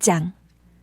11장.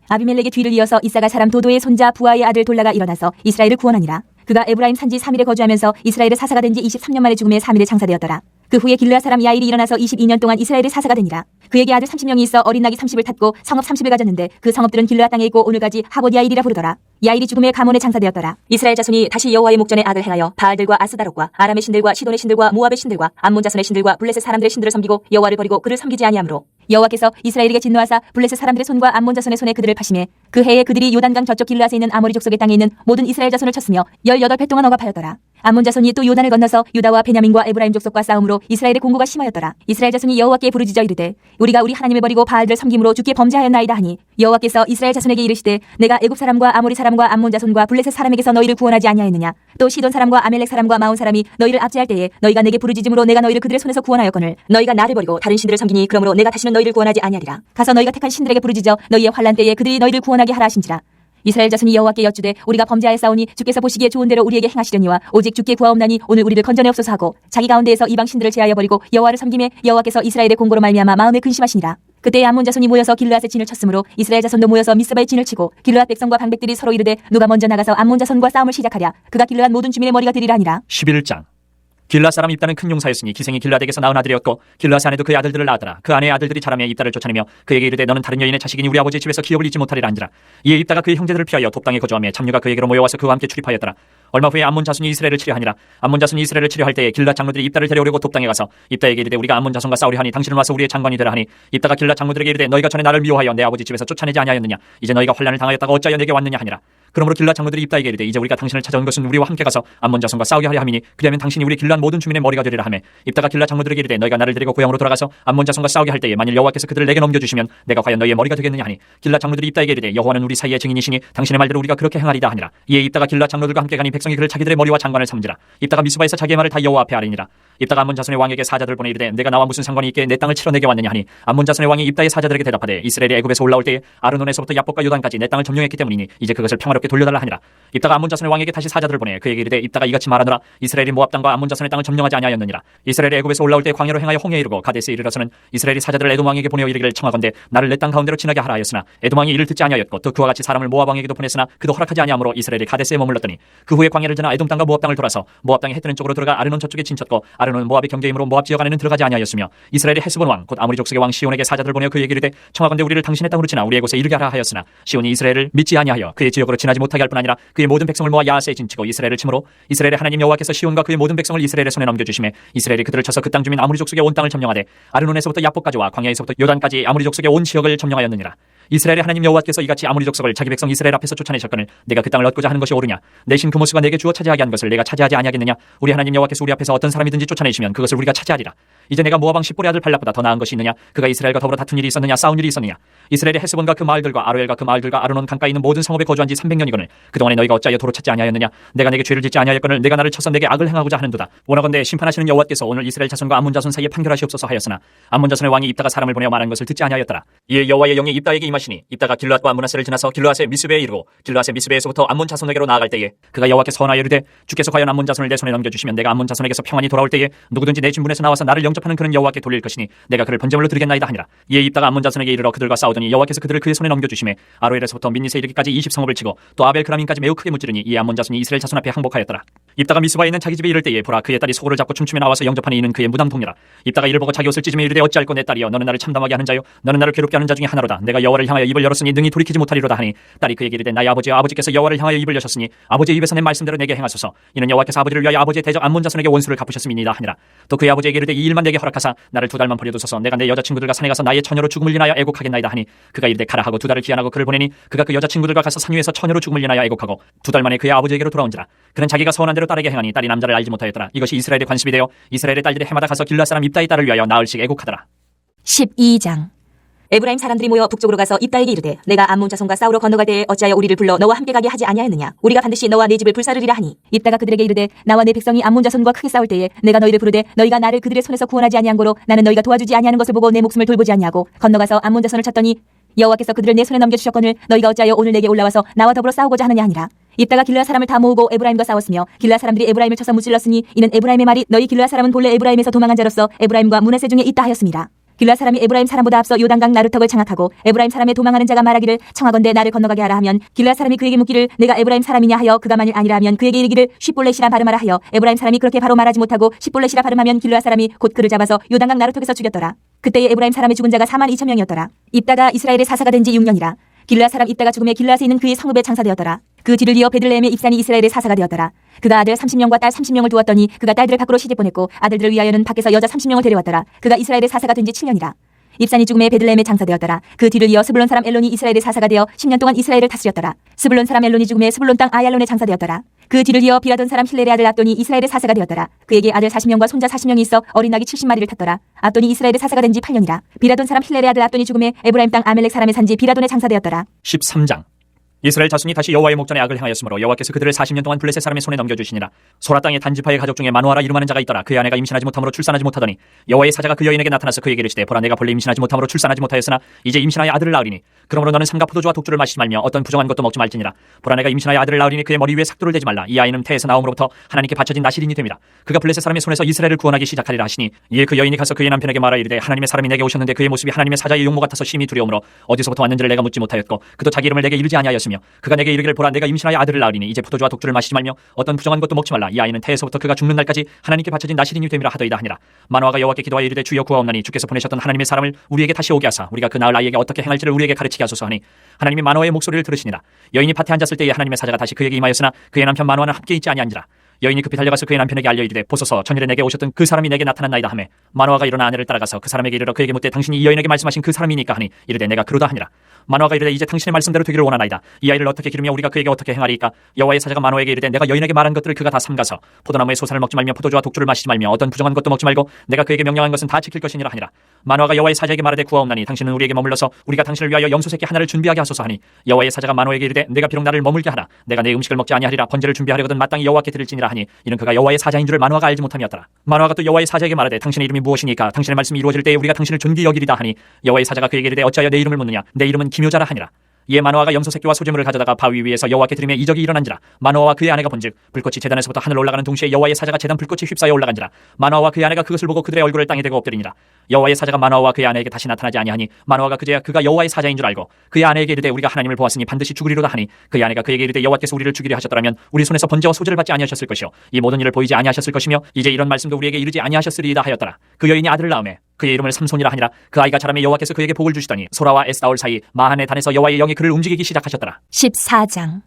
아비멜렉의 뒤를 이어서 이사가 사람 도도의 손자 부하의 아들 돌라가 일어나서 이스라엘을 구원하니라. 그가 에브라임 산지 3일에 거주하면서 이스라엘의 사사가 된 지 23년 만에 죽음에 3일에 장사되었더라. 그 후에 길르앗 사람 야일이 일어나서 22년 동안 이스라엘의 사사가 되니라. 그에게 아들 30명이 있어 어린 낙이 30을 탔고 성읍 30을 가졌는데 그 성읍들은 길르앗 땅에 있고 오늘까지 하봇 야일이라 부르더라. 야일이 죽음에 가몬에 장사되었더라. 이스라엘 자손이 다시 여호와의 목전에 악을 행하여 바알들과 아스다롯과 아람의 신들과 시돈의 신들과 모압의 신들과 암몬 자손의 신들과 블레셋 사람들의 신들을 섬기고 여호와를 버리고 그를 섬기지 아니하므로 여호와께서 이스라엘에게 진노하사 블레셋 사람들의 손과 암몬 자손의 손에 그들을 파심해 그 해에 그들이 요단강 저쪽 길르앗에 있는 아모리 족속의 땅에 있는 모든 이스라엘 자손을 쳤으며 18배 동안 억압하였더라. 암몬 자손이 또 요단을 건너서 유다와 베냐민과 에브라임 족속과 싸움으로 이스라엘의 공고가 심하였더라. 이스라엘 자손이 여호와께 부르짖어 이르되 우리가 우리 하나님을 버리고 바알들을 섬김으로 주께 범죄하였나이다 하니 여호와께서 이스라엘 자손에게 이르시되 내가 애굽 사람과 아모리 사람과 암몬 자손과 블레셋 사람에게서 너희를 구원하지 아니하였느냐. 또 시돈 사람과 아멜렉 사람과 마온 사람이 너희를 압제할 때에 너희가 내게 부르짖음으로 내가 너희를 그들의 손에서 구원하였거늘 너희가 나를 버리고 다른 신들을 섬기니 그러므로 내가 다시는 너희를 구원하지 아니하리라. 가서 너희가 택한 신들에게 부르짖어 너희의 환난 때에 그들이 너희를 구원하게 하라 하신지라. 이스라엘 자손이 여호와께 여쭈되 우리가 범죄하였사오니 주께서 보시기에 좋은 대로 우리에게 행하시려니와 오직 주께 구하옵나니 오늘 우리를 건져내옵소서 하고 자기 가운데에서 이방 신들을 제하여 버리고 여호와를 섬김에 여호와께서 이스라엘의 공고로 말미암아 마음에 근심하시니라. 그때 암몬 자손이 모여서 길르앗의 진을 쳤으므로 이스라엘 자손도 모여서 미스바의 진을 치고 길르앗 백성과 방백들이 서로 이르되 누가 먼저 나가서 암몬 자손과 싸움을 시작하랴. 그가 길르앗 모든 주민의 머리가 되리라 하니라. 11장. 길르앗 사람 입다는 큰 용사였으니 기생이 길르앗에게서 낳은 아들이었고 길르앗의 아내도 그의 아들들을 낳았더라. 그 아내의 아들들이 자라매 입다를 쫓아내며 그에게 이르되 너는 다른 여인의 자식이니 우리 아버지의 집에서 기업을 잊지 못하리라 한지라. 이에 입다가 그의 형제들을 피하여 돕당에 거주하며 잡류가 그에게로 모여와서 그와 함께 출입하였더라. 얼마 후에 암몬 자손이 이스라엘을 치려하니라. 암몬 자손이 이스라엘을 치려할 때에 길르앗 장로들이 입다를 데려오려고 돕당에 가서 입다에게 이르되 우리가 암몬 자손과 싸우려 하니 당신은 와서 우리의 장관이 되라 하니 입다가 길르앗 장로들에게 이르되 너희가 전에 나를 미워하여 내 아버지 집에서 쫓아내지 아니하였느냐. 이제 너희가 환난을 당하였다가 어찌하여 내게 왔느냐 하니라. 그러므로 길르앗 장로들이 입다에게 이르되 이제 우리가 당신을 찾아온 것은 우리와 함께 가서 암몬 자손과 싸우게 하려 함이니 그리하면 당신이 우리 길르앗 모든 주민의 머리가 되리라 하매 입다가 길르앗 장로들에게 이르되 너희가 나를 데리고 고향으로 돌아가서 암몬 자손과 싸우게 할 때에 만일 여호와께서 그들을 내게 넘겨주시면 내가 과연 너희의 머리가 되겠느냐 하니 길르앗 장로들이 입다에게 이르되 여호와는 우리 사이의 증인이시니 당신의 말대로 우리가 그렇게 행하리다 하니라. 이에 입다가 길르앗 장로들과 함께 가니 백성이 그를 자기들의 머리와 장관을 삼지라. 입다가 미스바에서 자기의 말을 다 여호와 앞에 아뢰니라. 입다가 암몬 자손의 왕에게 사자들을 보내 이르되 내가 나와 무슨 상관이 있게 내 땅을 치러 내게 왔느냐 하니 암몬 자손의 왕이 입다의 사자들에게 대답하되 이스라엘이 애굽에서 올라올 때에 아르논에서부터 야복과 요단까지 내 땅을 점령했기 때문이니 이제 그것을 평화롭게 돌려달라 하니라. 입다가 암몬 자손의 왕에게 다시 사자들을 보내 그에게 이르되 입다가 이같이 말하노라. 이스라엘이 모압 땅과 암몬 자손의 땅을 점령하지 아니하였느니라. 이스라엘이 애굽에서 올라올 때 광야로 행하여 홍해에 이르고 가데스에 이르러서는 이스라엘이 사자들을 에돔 왕에게 보내어 이르기를 청하건대 나를 내 땅 가운데로 지나게 하라 하였으나 에돔 왕이 이를 듣지 아니하였고 또 그와 같이 사람을 모압 왕에게도 보냈으나 그도 허락하지 아니하므로 이스라엘이 가데스에 머물렀더니 그 후에 광야를 지나 에돔 땅과 모압 땅을 돌아서 모압 땅에 해 뜨는 쪽으로 들어가 아르논 저쪽에 진쳤고 아르논은 모압의 경계이므로 모압 지역 안에는 들어가지 아니하였으며 이스라엘의 헤스본 왕 곧 아모리 족속의 왕 시온에게 사자들을 보내어 그에게 이르되 청하건대 우리를 당신의 땅으로 지나 우리의 곳에 이르게 하라 하였으나 시온이 이스라엘을 믿지 아니하여 그의 지역으로 지나지 못하게 할 뿐 아니라 그의 모든 백성을 모아 야하스에 진치고 이스라엘을 치므로 이스라엘의 하나님 여호와께서 시온과 그의 모든 백성을 이스라엘의 손에 넘겨주심에 이스라엘이 그들을 쳐서 그 땅 주민 아모리 족속의 온 땅을 점령하되 아르논에서부터 야복까지와 광야에서부터 요단까지 아모리 족속의 온 지역을 점령하였느니라. 이스라엘의 하나님 여호와께서 이같이 아모리 족속을 자기 백성 이스라엘 앞에서 쫓아내셨거늘 내가 그 땅을 얻고자 하는 것이 옳으냐. 내 신 그모스가 내게 주어 차지하게 한 것을 내가 차지하지 아니하겠느냐. 우리 하나님 여호와께서 우리 앞에서 어떤 사람이든지 쫓아내시면 그것을 우리가 차지하리라. 이제 내가 모압 왕 십볼의 아들 발락보다 더 나은 것이 있느냐. 그가 이스라엘과 더불어 다툰 일이 있었느냐 싸운 일이 있었느냐. 이스라엘의 헤스본과 그 마을들과 아로엘과 그 마을들과 아르논 강가에 있는 모든 성읍에 거주한 지 300년이거늘 그동안에 너희가 어찌하여 도로 찾지 아니하였느냐. 내가 내게 죄를 짓지 아니하였거늘 내가 나를 쳐서 내게 악을 행하고자 하는도다. 원하건대 심판하시는 여호와께서 오늘 이스라엘 자손과 암몬 자손 사이에 판결하시옵소서 하였으나 암몬 자손의 왕이 입다가 사람을 보내어 말한 것을 듣지 아니하였더라. 이에 여호와의 영이 입다에게 임하시니 입다가 길르앗과 므낫세를 지나서 길르앗의 미스베에 이르고 길르앗의 미스베에서부터 암몬 자손에게로 나아갈 때에 그가 여호와께 선하여 이르되 주께서 과연 암몬 자손을 내 손에 넘겨주시면 내가 암몬 자손에게서 평안히 돌아올 때에 누구든지 내 진분에서 나와서 나를 영접하는 그는 여호와께 돌릴 것이니 내가 그를 번제물로 드리겠나이다 하니라. 이에 입다가 암몬 자손에게 이르러 그들과 싸우더니 여호와께서 그들을 그의 손에 넘겨주심에 아로엘에서부터 민니스에 이르기까지 20성읍을 치고 또 아벨그라민까지 매우 크게 무찌르니 이에 암몬 자손이 이스라엘 자손 앞에 항복하였더라. 입다가 미스바에 있는 자기 집에 이를 때에 보라 그의 딸이 소고를 잡고 춤추며 나와서 영접하니 이는 그의 무당 동료라. 입다가 이를 보고 자기 옷을 찢으며 이르되 어찌할꼬 내 딸이여 너는 나를 참담하게 하는 자요 너는 나를 괴롭게 하는 자 중에 하나로다. 내가 여호와를 향하여 입을 열었으니 능히 돌이키지 못하리로다 하니 딸이 그에게 이르되 나의 아버지여 아버지께서 여호와를 향하여 입을 여셨으니 아버지의 입에서 낸 말씀대로 내게 행하소서. 이는 여호와께서 아버지를 위하여 아버지의 대적 암몬 자손에게 원수를 갚으셨음이니이다 하니라. 또 그의 아버지에게 이르되 이 일만 내게 허락하사 나를 2달만 버려두소서. 내가 내 여자친구들과 산에 가서 나의 처녀로 죽음을 인하여 애곡하겠나이다 하니 그가 이르되 가라 하고 2달을 기한하고 그를 보내니 그가 그 여자친구들과 가서 산 위에서 처녀로 죽음을 인하여 애곡하고 2달 만에 그의 아버지에게로 돌아온지라. 그는 자기가 서원한 대로 딸에게 행하니 딸이 남자를 알지 못하였더라. 이것이 이스라엘의 관습이 되어 이스라엘의 딸들이 해마다 가서 길르앗 사람 입다의 딸을 위하여 나흘씩 애곡하더라. 12장. 에브라임 사람들이 모여 북쪽으로 가서 입다에게 이르되 내가 암몬 자손과 싸우러 건너갈 때에 어찌하여 우리를 불러 너와 함께 가게 하지 아니하였느냐. 우리가 반드시 너와 네 집을 불사르리라 하니 입다가 그들에게 이르되 나와 내 백성이 암몬 자손과 크게 싸울 때에 내가 너희를 부르되 너희가 나를 그들의 손에서 구원하지 아니한 고로 나는 너희가 도와주지 아니하는 것을 보고 내 목숨을 돌보지 아니하고 건너가서 암몬 자손을 쳤더니 여호와께서 그들을 내 손에 넘겨주셨거늘 너희가 어찌하여 오늘 내게 올라와서 나와 더불어 싸우고자 하느냐 하니라. 입다가 길르앗 사람을 다 모으고 에브라임과 싸웠으며 길르앗 사람들이 에브라임을 쳐서 무찔렀으니 이는 에브라임의 말이 너희 길르앗 사람은 본래 에브라임에서 도망한 자로서 에브라임과 므낫세 중에 있다 하였습니다. 길라 사람이 에브라임 사람보다 앞서 요단강 나루턱을 장악하고 에브라임 사람의 도망하는 자가 말하기를 청하건대 나를 건너가게 하라 하면 길라 사람이 그에게 묻기를 내가 에브라임 사람이냐 하여 그가 만일 아니라 하면 그에게 이르기를 쉿볼렛이라 발음하라 하여 에브라임 사람이 그렇게 바로 말하지 못하고 쉿볼렛이라 발음하면 길라 사람이 곧 그를 잡아서 요단강 나루턱에서 죽였더라. 그때에 에브라임 사람의 죽은 자가 42,000명이었더라. 입다가 이스라엘의 사사가 된 지 6년이라. 길라 사람 입다가 죽음에 길라에 있는 그의 성읍에 장사되었더라. 그 뒤를 이어 베들레헴의 입산이 이스라엘의 사사가 되었더라. 그가 아들 30명과 딸 30명을 두었더니 그가 딸들을 밖으로 시집 보냈고 아들들을 위하여는 밖에서 여자 30명을 데려왔더라. 그가 이스라엘의 사사가 된 지 7년이라. 입산이 죽음에 베들레헴에 장사되었더라. 그 뒤를 이어 스불론 사람 엘론이 이스라엘의 사사가 되어 10년 동안 이스라엘을 다스렸더라. 스불론 사람 엘론이 죽음에 스불론 땅 아얄론에 장사되었더라. 그 뒤를 이어 비라돈 사람 힐렐의 아들 압돈이 이스라엘의 사사가 되었더라. 그에게 아들 40명과 손자 40명이 있어 어린 낙이 70마리를 탔더라. 압돈이 이스라엘의 사사가 된 지 8년이라. 비라돈 사람 힐렐의 아들 압돈이 죽음에 에브라임 땅 아멜렉 사람의 산지 비라돈에 장사되었더라. 13장. 이스라엘 자손이 다시 여호와의 목전에 악을 행하였으므로 여호와께서 그들을 40년 동안 블레셋 사람의 손에 넘겨주시니라. 소라 땅의 단지파의 가족 중에 마노아라 이름하는 자가 있더라. 그의 아내가 임신하지 못함으로 출산하지 못하더니 여호와의 사자가 그 여인에게 나타나서 그에게 이르시되 보라 내가 본래 임신하지 못함으로 출산하지 못하였으나 이제 임신하여 아들을 낳으리니 그러므로 너는 삼가 포도주와 독주를 마시지 말며 어떤 부정한 것도 먹지 말지니라. 보라 내가 임신하여 아들을 낳으리니 그의 머리 위에 삭도를 대지 말라. 이 아이는 태에서 나옴으로부터 하나님께 바쳐진 나실인이 됨이라. 그가 블레셋 사람의 손에서 이스라엘을 구원하기 시작하리라 하시니 이에 그 여인이 가서 그의 남편에게 말하 이르되 하나님의 사람이 내게 오셨는데 그의 모습이 하나님의 사자의 용모 같아서 심히 두려움으로 어디서부터 왔는지를 내가 묻지 못하였고 그도 자기 이름을 내게 이르지 아니하였으며 그가 내게 이르기를 보라 내가 임신하여 아들을 낳으리니 이제 포도주와 독주를 마시지 말며 어떤 부정한 것도 먹지 말라. 이 아이는 태에서부터 그가 죽는 날까지 하나님께 바쳐진 나실인이 됨이라 하더이다 하니라. 마노아가 여호와께 기도하여 이르되 주여 구하옵나니 주께서 보내셨던 하나님의 사람을 우리에게 다시 오게 하사 우리가 그 낳을 아이에게 어떻게 행할지를 우리에게 가르치게 하소서 하니 하나님이 마노아의 목소리를 들으시니라. 여인이 밭에 앉았을 때에 하나님의 사자가 다시 그에게 임하였으나 그의 남편 마노아는 함께 있지 아니한지라. 여인이 급히 달려가서 그의 남편에게 알려 이르되 보소서 전일에 내게 오셨던 그 사람이 내게 나타났나이다 하매 마노아가 일어나 아내를 따라가서 그 사람에게 이르러 그에게 묻되 당신이 이 여인에게 말씀하신 그 사람이니까 하니 이르되 내가 그러다 하니라. 마노아가 이르되 이제 당신의 말씀대로 되기를 원하나이다. 이 아이를 어떻게 기르며 우리가 그에게 어떻게 행하리이까. 여호와의 사자가 마노아에게 이르되 내가 여인에게 말한 것들을 그가 다 삼가서 포도나무의 소사를 먹지 말며 포도주와 독주를 마시지 말며 어떤 부정한 것도 먹지 말고 내가 그에게 명령한 것은 다 지킬 것이니라 하니라. 마노아가 여호와의 사자에게 말하되 구하옵나니 당신은 우리에게 머물러서 우리가 당신을 위하여 염소 새끼 하나를 준비하게 하소서 하니 여호와의 사자가 마노아에게 이르되 내가 비록 나를 머물게 하라. 내가 내 음식을 먹지 아니하리라. 번제를 준비하려거든 마땅히 여호와께 드릴지니라 하니 이는 그가 여호와의 사자인 줄을 마노아가 알지 못함이었더라. 마노아가 또 여호와의 사자에게 말하되 당신의 이름이 무엇이니까 당신의 말씀이 이루어질 때에 우리가 당신을 존귀 여기리다 하니 여호와의 사자가 그에게 이르되 어찌하여 내 이름을 묻느냐. 내 이름은 기묘자라 하니라. 이에 마노아가 염소 새끼와 소재물을 가져다가 바위 위에서 여호와께 드리매 이적이 일어난지라. 마노아와 그의 아내가 본즉 불꽃이 제단에서부터 하늘로 올라가는 동시에 여호와의 사자가 제단 불꽃이 휩싸여 올라간지라. 마노아와 그의 아내가 그것을 보고 그들의 얼굴을 땅에 대고 엎드리니라. 여호와의 사자가 마노아와 그의 아내에게 다시 나타나지 아니하니 마노아가 그제야 그가 여호와의 사자인 줄 알고 그의 아내에게 이르되 우리가 하나님을 보았으니 반드시 죽으리로다 하니 그의 아내가 그에게 이르되 여호와께서 우리를 죽이려 하셨더라면 우리 손에서 번제와 소제를 받지 아니하셨을 것이요 이 모든 일을 보이지 아니하셨을 것이며 이제 이런 말씀도 우리에게 이르지 아니하셨으리이다 하였더라. 그 여인이 아들을 낳음에 그의 이름을 삼손이라 하니라. 그 아이가 자라매 여호와께서 그에게 복을 주시더니 소라와 에스다올 사이 마한의 단에서 여호와의 영이 그를 움직이기 시작하셨더라. 14장.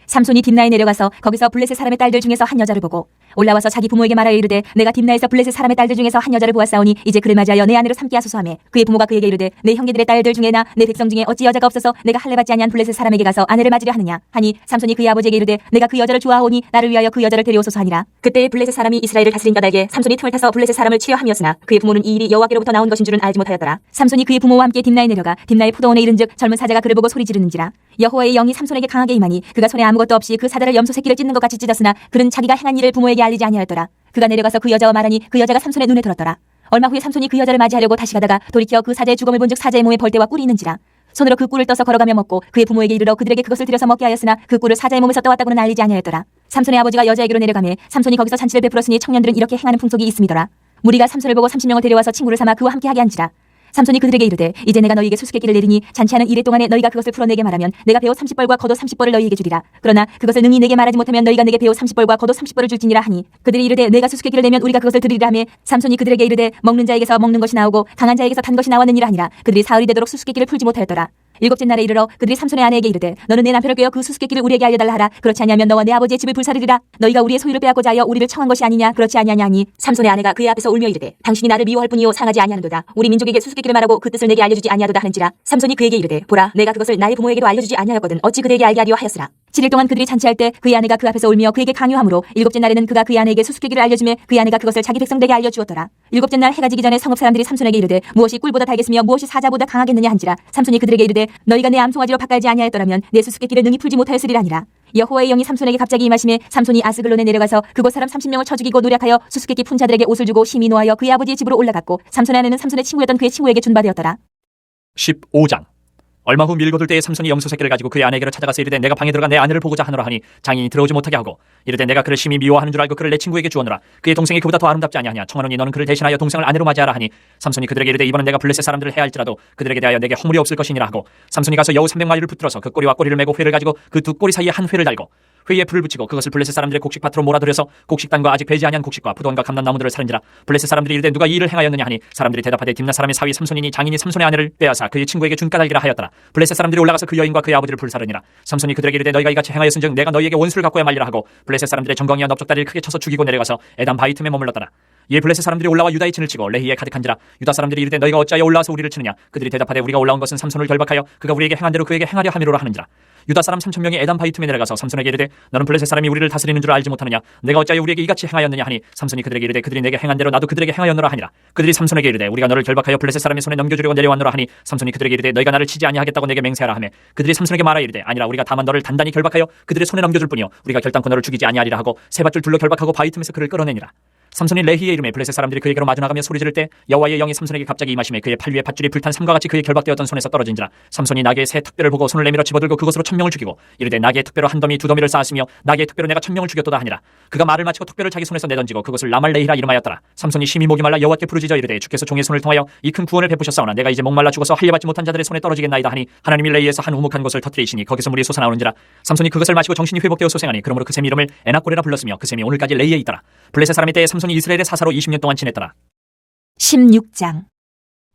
삼손이 딥나에 내려가서 거기서 블레셋 사람의 딸들 중에서 한 여자를 보고 올라와서 자기 부모에게 말하여 이르되 내가 딥나에서 블레셋 사람의 딸들 중에서 한 여자를 보았사오니 이제 그를 맞이하여 내 아내로 삼게 하소서 하매 그의 부모가 그에게 이르되 내 형제들의 딸들 중에나 내 백성 중에 어찌 여자가 없어서 내가 할례 받지 아니한 블레셋 사람에게 가서 아내를 맞으려 하느냐 하니 삼손이 그의 아버지에게 이르되 내가 그 여자를 좋아하오니 나를 위하여 그 여자를 데려오소서 하니라. 그때 블레셋 사람이 이스라엘을 다스린 까닭에 삼손이 틈을 타서 블레셋 사람을 취하함이었으나 그의 부모는 이 일이 여호와께로부터 나온 것인 줄은 알지 못하였더라. 삼손이 그의 부모와 함께 딥나에 내려가 딥나의 포도원에 이른즉 젊은 사자가 그를 보고 소리 지르는지라. 여호와의 영이 삼손에게 강하게 임하니 그가 손에 아무것도 없이 그 사자를 염소 새끼를 찢는 것 같이 찢었으나 그는 자기가 행한 일을 부모에게 알리지 아니하였더라. 그가 내려가서 그 여자와 말하니 그 여자가 삼손의 눈에 들었더라. 얼마 후에 삼손이 그 여자를 맞이하려고 다시 가다가 돌이켜 그 사자의 죽음을 본즉 사자의 몸에 벌떼와 꿀이 있는지라. 손으로 그 꿀을 떠서 걸어가며 먹고 그의 부모에게 이르러 그들에게 그것을 들여서 먹게 하였으나 그 꿀을 사자의 몸에서 떠왔다고는 알리지 아니하였더라. 삼손의 아버지가 여자에게로 내려가매 삼손이 거기서 잔치를 베풀었으니 청년들은 이렇게 행하는 풍속이 있음이더라. 무리가 삼손을 보고 30명을 데려와서 친구를 삼아 그와 함께 하게 한지라. 삼손이 그들에게 이르되 이제 내가 너희에게 수수께끼를 내리니 잔치하는 이래 동안에 너희가 그것을 풀어 내게 말하면 내가 배옷 30벌과 겉옷 30벌을 너희에게 주리라. 그러나 그것을 능히 내게 말하지 못하면 너희가 내게 배옷 30벌과 겉옷 30벌을 줄지니라 하니 그들이 이르되 내가 수수께끼를 내면 우리가 그것을 드리리라 하매 삼손이 그들에게 이르되 먹는 자에게서 먹는 것이 나오고 강한 자에게서 단 것이 나왔느니라 하니라. 그들이 사흘이 되도록 수수께끼를 풀지 못하였더라. 일곱째 날에 이르러 그들이 삼손의 아내에게 이르되 너는 내 남편을 꾀어 그 수수께끼를 우리에게 알려달라 하라. 그렇지 아니하면 너와 내 아버지의 집을 불사르리라. 너희가 우리의 소유를 빼앗고자 하여 우리를 청한 것이 아니냐. 그렇지 아니하냐 하니 삼손의 아내가 그의 앞에서 울며 이르되 당신이 나를 미워할 뿐이요 상하지 아니하는도다. 우리 민족에게 수수께끼를 말하고 그 뜻을 내게 알려주지 아니하도다 하는지라. 삼손이 그에게 이르되 보라 내가 그것을 나의 부모에게도 알려주지 아니하였거든 어찌 그들에게 알게 하리요 하였으라. 7일 동안 그들이 잔치할 때 그의 아내가 그 앞에서 울며 그에게 강요하므로 일곱째 날에는 그가 그의 아내에게 수수께끼를 알려주매 그의 아내가 그것을 자기 백성들에게 알려주었더라. 일곱째 날 해가 지기 전에 성읍 사람들이 삼손에게 이르되 무엇이 꿀보다 달겠으며 무엇이 사자보다 강하겠느냐 한지라. 삼손이 그들에게 이르되 너희가 내 암송아지로 바깔지 아니하였더라면 내 수수께끼를 능히 풀지 못하였으리라니라. 여호와의 영이 삼손에게 갑자기 임하심에 삼손이 아스글론에 내려가서 그곳 사람 30명을 쳐 죽이고 노략하여 수수께끼 푼 자들에게 옷을 주고 심히 노하여 그의 아버지의 집으로 올라갔고 삼손의 아내는 삼손의 친구였던 그의 친구에게 준바되었더라. 15장. 얼마 후 밀고들 때에 삼손이 염소 새끼를 가지고 그의 아내에게로 찾아가서 이르되 내가 방에 들어가 내 아내를 보고자 하노라 하니 장인이 들어오지 못하게 하고 이르되 내가 그를 심히 미워하는 줄 알고 그를 내 친구에게 주었노라. 그의 동생이 그보다 더 아름답지 아니하냐. 청하노니 너는 그를 대신하여 동생을 아내로 맞이하라 하니 삼손이 그들에게 이르되 이번은 내가 블레셋 사람들을 해할지라도 그들에게 대하여 내게 허물이 없을 것이니라 하고 삼손이 가서 여우 300마리를 붙들어서 그 꼬리와 꼬리를 메고 회를 가지고 그 두 꼬리 사이에 한 회를 달고 회에 불을 붙이고 그것을 블레셋 사람들의 곡식밭으로 몰아들여서 곡식단과 아직 배지 아니한 곡식과 푸돈과 감람나무들을 살은지라. 블레셋 사람들이 이르되 누가 이 일을 행하였느냐 하니 사람들이 대답하되 딥나 사람의 사위 삼손이니 장인이 삼손의 아내를 빼앗아 그의 친구에게 준 까닭이라 하였더라. 블레셋 사람들이 올라가서 그 여인과 그의 아버지를 불사르니라. 삼손이 그들에게 이르되 너희가 이같이 행하였은즉 내가 너희에게 원수를 갖고야 말리라 하고 블레셋 사람들의 정강이와 넓적다리를 크게 쳐서 죽이고 내려가서 에단 바위 틈에 머물렀더라. 이에 블레셋 사람들이 올라와 유다의 진을 치고 레히에 가득한지라. 유다 사람들이 이르되 너희가 어찌하여 올라와서 우리를 치느냐. 그들이 대답하되 우리가 올라온 것은 삼손을 결박하여 그가 우리에게 행한 대로 그에게 행하려 함이로라 하는지라. 유다 사람 3,000명이 에단 바위 틈에 내려가서 삼손에게 이르되 너는 블레셋 사람이 우리를 다스리는 줄 알지 못하느냐. 내가 어찌하여 우리에게 이같이 행하였느냐 하니 삼손이 그들에게 이르되 그들이 내게 행한 대로 나도 그들에게 행하였노라 하니라. 그들이 삼손에게 이르되 우리가 너를 결박하여 블레셋 사람의 손에 넘겨주려고 내려왔노라 하니 삼손이 그들에게 이르되 너희가 나를 치지 아니하겠다고 내게 맹세하라 하매 그들이 삼손에게 말하 이르되 아니라 우리가 다만 너를 단단히 결박하여 그들의 손에 넘겨줄 뿐이요 우리가 결단코 너를 죽이지 아니하리라 하고 세 밧줄 둘러 결박하고 바위 틈에서 그를 끌어내니라. 삼손이 레히의 이름에 블레셋 사람들이 그에게로 마주 나가며 소리 지를 때 여호와의 영이 삼손에게 갑자기 임하심에 그의 팔 위에 밧줄이 불탄 삼과 같이 그의 결박되었던 손에서 떨어진지라. 삼손이 나귀의 새 턱뼈를 보고 손을 내밀어 집어들고 그것으로 1,000명을 죽이고 이르되 나귀의 턱뼈로 한 더미 두 더미를 쌓았으며 나귀의 턱뼈로 내가 1,000명을 죽였도다 하니라. 그가 말을 마치고 턱뼈를 자기 손에서 내던지고 그것을 라말레히라 이름하였더라. 삼손이 심히 목이 말라 여호와께 부르짖어 이르되 주께서 종의 손을 통하여 이 큰 구원을 베푸셨사오나 내가 이제 목말라 죽어서 할례받지 못한 자들의 손에 떨어지겠나이다 하니 하나님이 레히에서 한 우묵한 곳을 터뜨리시니 거기서 물이 솟아나오는지라. 삼손이 그것을 마시고 정신이 회복되어 소생하니 그러므로 그 샘 이름을 에나꼬레라 불렀으며 그 샘이 오늘까지 레히에 있더라. 블레셋 사람의 때에 삼손이 이스라엘의 사사로 20년 동안 지냈더라. 16장.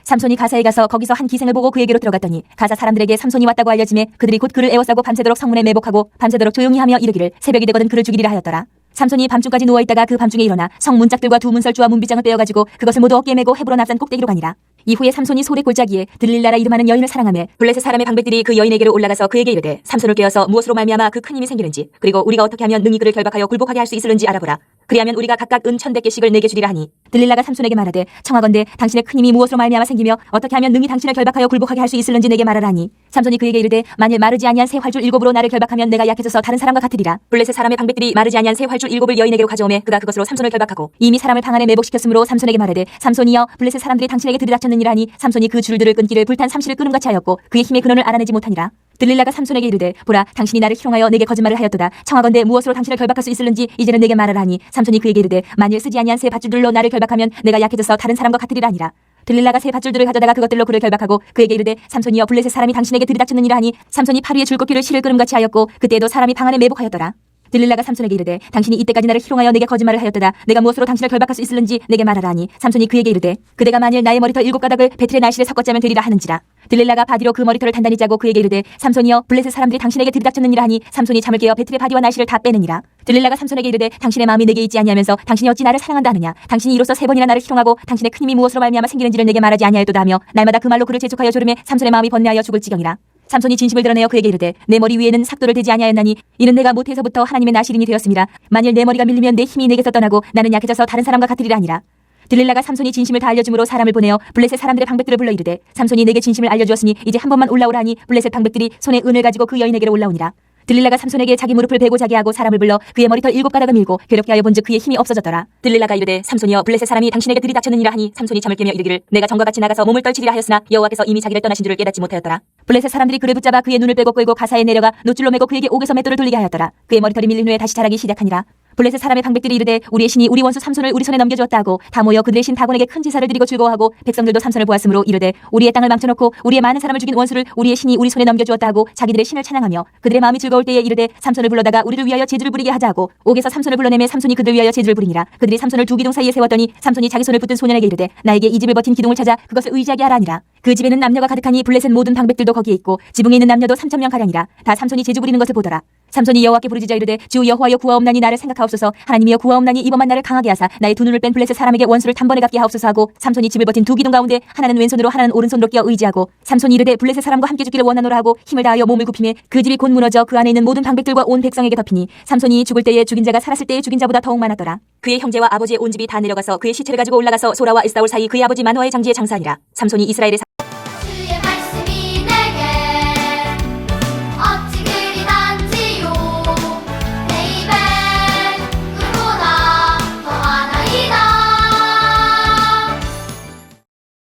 삼손이 가사에 가서 거기서 한 기생을 보고 그에게로 들어갔더니 가사 사람들에게 삼손이 왔다고 알려지매 그들이 곧 그를 에워싸고 밤새도록 성문에 매복하고 밤새도록 조용히 하며 이르기를 새벽이 되거든 그를 죽이리라 하였더라. 삼손이 밤중까지 누워있다가 그 밤중에 일어나 성 문짝들과 두 문설주와 문빗장을 빼어가지고 그것을 모두 어깨에 메고 헤브론 앞산 꼭대기로 가니라. 이후에 삼손이 소래 골짜기에 들릴라라 이름하는 여인을 사랑하며 블레셋 사람의 방백들이 그 여인에게로 올라가서 그에게 이르되 삼손을 깨어서 무엇으로 말미암아 그 큰 힘이 생기는지 그리고 우리가 어떻게 하면 능히 그를 결박하여 굴복하게 할 수 있을는지 알아보라. 그리하면 우리가 각각 은 1,100개씩을 내게 주리라 하니 들릴라가 삼손에게 말하되 청하건대 당신의 큰 힘이 무엇으로 말미암아 생기며 어떻게 하면 능히 당신을 결박하여 굴복하게 할 수 있을는지 내게 말하라 하니 삼손이 그에게 이르되 만일 마르지 아니한 새 활줄 7으로 나를 결박하면 내가 약해져서 다른 사람과 같으리라. 블레셋 사람의 방백들이 마르지 아니한 새 활줄 7을 여인에게로 가져오매 그가 그것으로 삼손을 결박하고 이미 사람을 방 안에 매복시켰으므로 삼손에게 말하되 삼손이여 블레셋 사람들이 당신에게 들이닥쳤느니라 하니 삼손이 그 줄들을 끊기를 불탄 삼시를 끄름같이 하였고 그의 힘의 근원을 알아내지 못하니라. 들릴라가 삼손에게 이르되 보라 당신이 나를 희롱하여 내게 거짓말을 하였도다. 청하건대 무엇으로 당신을 결박할 수 있을는지 이제는 내게 말하라 하니 삼손이 그에게 이르되 만일 쓰지 아니한 새 밧줄들로 나를 결박하면 내가 약해져서 다른 사람과 같으리라 하니라. 들릴라가 새 밧줄들을 가져다가 그것들로 그를 결박하고 그에게 이르되 삼손이여 블레셋 사람이 당신에게 들이닥쳤느니라 하니 삼손이 팔 위에 줄꺾기를 실을 끄름같이 하였고 그때에도 사람이 방 안에 매복하였더라. 들릴라가 삼손에게 이르되 당신이 이때까지 나를 희롱하여 내게 거짓말을 하였도다. 내가 무엇으로 당신을 결박할 수 있을는지 내게 말하라 하니 삼손이 그에게 이르되 그대가 만일 나의 머리털 7가닥을 베틀의 날실에 섞어 짜면 되리라 하는지라. 들릴라가 바디로 그 머리털을 단단히 짜고 그에게 이르되 삼손이여 블레셋 사람들이 당신에게 들이닥쳤느니라 하니 삼손이 잠을 깨어 베틀의 바디와 날실을 다 빼느니라. 들릴라가 삼손에게 이르되 당신의 마음이 내게 있지 아니하면서 당신이 어찌 나를 사랑한다 하느냐. 당신이 이로써 3번이나 나를 희롱하고 당신의 큰 힘이 무엇으로 말미암아 생기는지를 내게 말하지 아니하였도다 하며 날마다 그 말로 그를 재촉하여 조르매 삼손의 마음이 번뇌하여 죽을 지경이라. 삼손이 진심을 드러내어 그에게 이르되 내 머리 위에는 삭도를 대지 아니하였나니 이는 내가 모태에서부터 하나님의 나시린이 되었음이라. 만일 내 머리가 밀리면 내 힘이 내게서 떠나고 나는 약해져서 다른 사람과 같으리라 하니라. 들릴라가 삼손이 진심을 다 알려줌으로 사람을 보내어 블레셋 사람들의 방백들을 불러 이르되 삼손이 내게 진심을 알려주었으니 이제 한 번만 올라오라 하니 블레셋 방백들이 손에 은을 가지고 그 여인에게로 올라오니라. 들릴라가 삼손에게 자기 무릎을 베고 자게 하고 사람을 불러 그의 머리털 7가닥을 밀고 괴롭게 하여 본즉 그의 힘이 없어졌더라. 들릴라가 이르되 삼손이여 블레셋 사람이 당신에게 들이닥쳤느니라 하니 삼손이 잠을 깨며 이르기를 내가 전과 같이 나가서 몸을 떨치리라 하였으나 여호와께서 이미 자기를 떠나신 줄을 깨닫지 못하였더라. 블레셋 사람들이 그를 붙잡아 그의 눈을 빼고 끌고 가사에 내려가 노줄로 메고 그에게 옥에서 맷돌을 돌리게 하였더라. 그의 머리털이 밀린 후에 다시 자라기 시작하니라. 블레셋 사람의 방백들이 이르되 우리의 신이 우리 원수 삼손을 우리 손에 넘겨주었다 하고 다 모여 그들의 신 다곤에게 큰 제사를 드리고 즐거워하고 백성들도 삼손을 보았으므로 이르되 우리의 땅을 망쳐놓고 우리의 많은 사람을 죽인 원수를 우리의 신이 우리 손에 넘겨주었다 하고 자기들의 신을 찬양하며 그들의 마음이 즐거울 때에 이르되 삼손을 불러다가 우리를 위하여 제주를 부리게 하자 하고 옥에서 삼손을 불러내매 삼손이 그들 위하여 제주를 부리니라. 그들이 삼손을 두 기둥 사이에 세웠더니 삼손이 자기 손을 붙든 소년에게 이르되 나에게 이 집을 버틴 기둥을 찾아 그것을 의지하게 하라 하니라. 그 집에는 남녀가 가득하니 블레셋 모든 방백들도 거기에 있고 지붕에 있는 남녀도 3,000명 가량이라. 다 삼손이 제주 부리는 것을 보더라. 삼손이 여호와께 부르짖어 이르되 주 여호와여 구하옵나니 나를 생각하옵소서. 하나님이여 구하옵나니 이번만 나를 강하게 하사 나의 두 눈을 뺀 블레셋 사람에게 원수를 단번에 갚게 하옵소서 하고 삼손이 집을 버틴 두 기둥 가운데 하나는 왼손으로 하나는 오른손으로 끼어 의지하고 삼손이 이르되 블레셋 사람과 함께 죽기를 원하노라 하고 힘을 다하여 몸을 굽히매 그 집이 곧 무너져 그 안에 있는 모든 방백들과 온 백성에게 덮이니 삼손이 죽을 때에 죽인 자가 살았을 때에 죽인 자보다 더욱 많았더라. 그의 형제와 아버지의 온 집이 다 내려가서 그의 시체를 가지고 올라가서 소라와 에스다올 사이 그의 아버지 마노아의 장지에 장사하니라. 삼손이 이스라엘의